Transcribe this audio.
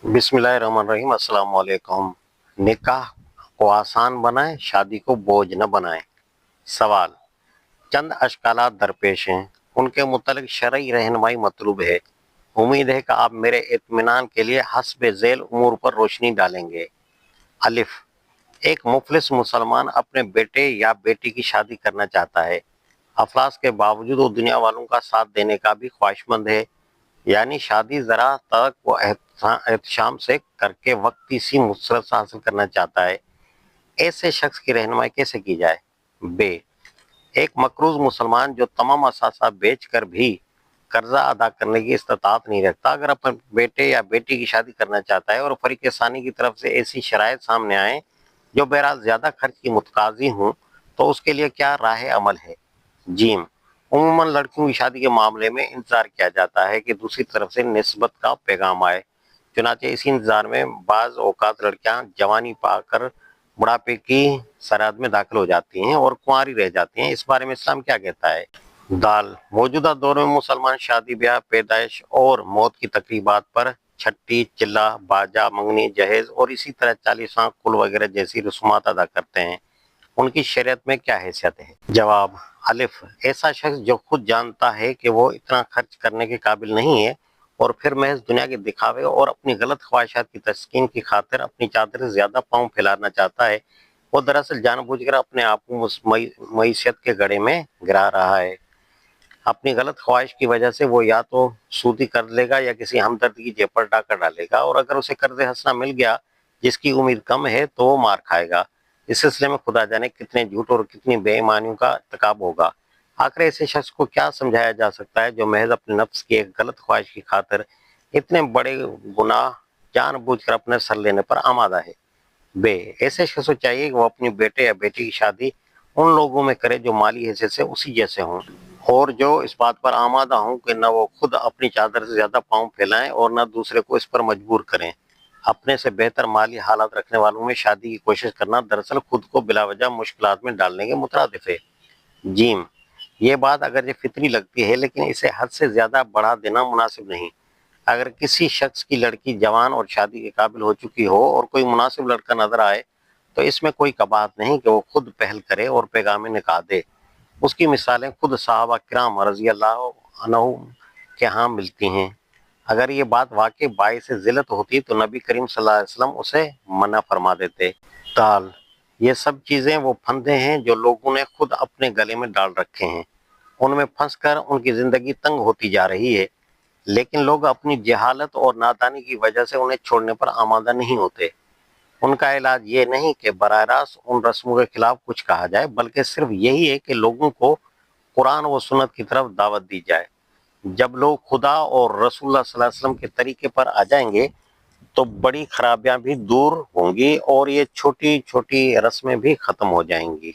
बिस्मिल्लाहिर्रहमानिर्रहीम। अस्सलाम वालेकुम। निकाह को आसान बनाएं, शादी को बोझ न बनाएं। सवाल: चंद अशकालात दरपेश हैं, उनके मुतालिक शरई रहनुमाई मतलूब है। उम्मीद है कि आप मेरे इत्मीनान के लिए हस्ब ज़ैल उमूर पर रोशनी डालेंगे। अलिफ: एक मुफलिस मुसलमान अपने बेटे या बेटी की शादी करना चाहता है। अफलास के बावजूद वो दुनिया वालों का साथ देने का भी ख्वाहिशमंद है, यानी शादी जरा तर्क व एहतशाम से करके वक्ती सी मुसरत हासिल करना चाहता है। ऐसे शख्स की रहनुमाई कैसे की जाए? बे: एक मकरूज मुसलमान जो तमाम असासा बेच कर भी कर्जा अदा करने की इस्तात नहीं रखता, अगर अपने बेटे या बेटी की शादी करना चाहता है और फरीक सानी की तरफ से ऐसी शराइत सामने आए जो बहरहाल ज्यादा खर्च की मुतकाजी हूँ, तो उसके लिए क्या राह अमल है? जीम: उमूमन लड़कियों की शादी के मामले में इंतजार किया जाता है कि दूसरी तरफ से निस्बत का पैगाम आए। चुनाचे इसी इंतजार में बाज औकात लड़कियां जवानी पाकर बुढ़ापे की सरहद में दाखिल हो जाती हैं और कुंवारी रह जाती हैं। इस बारे में इस्लाम क्या कहता है? दाल: मौजूदा दौर में मुसलमान शादी ब्याह, पैदाइश और मौत की तकरीबात पर छट्टी, चिल्ला, बाजा, मंगनी, जहेज और इसी तरह 40वां कुल वगैरह जैसी रसूमात अदा करते हैं। उनकी शरीयत में क्या हैसियत है? जवाब: अलिफ: ऐसा शख्स जो खुद जानता है कि वो इतना खर्च करने के काबिल नहीं है और फिर महज दुनिया के दिखावे और अपनी गलत ख्वाहिशात की तस्कीन की खातिर अपनी चादर से ज्यादा पाँव फैलाना चाहता है, वो दरअसल जानबूझकर अपने आप को मईशत के गड़े में गिरा रहा है। अपनी गलत ख्वाहिश की वजह से वो या तो सूदी कर लेगा या किसी हमदर्द की जेब पर डाका डालेगा, और अगर उसे कर्ज हंसना मिल गया जिसकी उम्मीद कम है तो वो मार खाएगा। इस सिलसिले में खुदा जाने कितने झूठ और कितनी बेईमानियों का इर्तिकाब होगा। आखिर ऐसे शख्स को क्या समझाया जा सकता है जो महज अपने नफ्स की एक गलत ख्वाहिश की खातिर इतने बड़े गुनाह जानबूझकर अपने सर लेने पर आमादा है? बे: ऐसे शख्स को चाहिए कि वो अपनी बेटे या बेटी की शादी उन लोगों में करे जो माली हैसियत से उसी जैसे हों और जो इस बात पर आमादा हों कि न वो खुद अपनी चादर से ज्यादा पाँव फैलाएं और न दूसरे को इस पर मजबूर करें। अपने से बेहतर माली हालात रखने वालों में शादी की कोशिश करना दरअसल खुद को बिलावजह मुश्किलात में डालने के मुतरादिफ है। जीम: ये बात अगर ये फितरी लगती है, लेकिन इसे हद से ज्यादा बढ़ा देना मुनासिब नहीं। अगर किसी शख्स की लड़की जवान और शादी के काबिल हो चुकी हो और कोई मुनासिब लड़का नजर आए, तो इसमें कोई कबात नहीं कि वो खुद पहल करे और पैगाम निकाह दे। उसकी मिसालें खुद सहाबा किराम रज़ी अल्लाह अन्हुम के यहाँ मिलती हैं। अगर ये बात वाकई बाइस जिल्लत होती तो नबी करीम सल्लल्लाहु अलैहि वसल्लम उसे मना फरमा देते। ताल: ये सब चीजें वो फंदे हैं जो लोगों ने खुद अपने गले में डाल रखे हैं। उनमें फंसकर उनकी जिंदगी तंग होती जा रही है, लेकिन लोग अपनी जहालत और नादानी की वजह से उन्हें छोड़ने पर आमादा नहीं होते। उनका इलाज ये नहीं कि बराह रास्त उन रस्मों के खिलाफ कुछ कहा जाए, बल्कि सिर्फ यही है कि लोगों को कुरान व सुन्नत की तरफ दावत दी जाए। जब लोग खुदा और रसूलुल्लाह सल्लल्लाहु अलैहि वसल्लम के तरीके पर आ जाएंगे तो बड़ी खराबियां भी दूर होंगी और ये छोटी छोटी रस्में भी खत्म हो जाएंगी।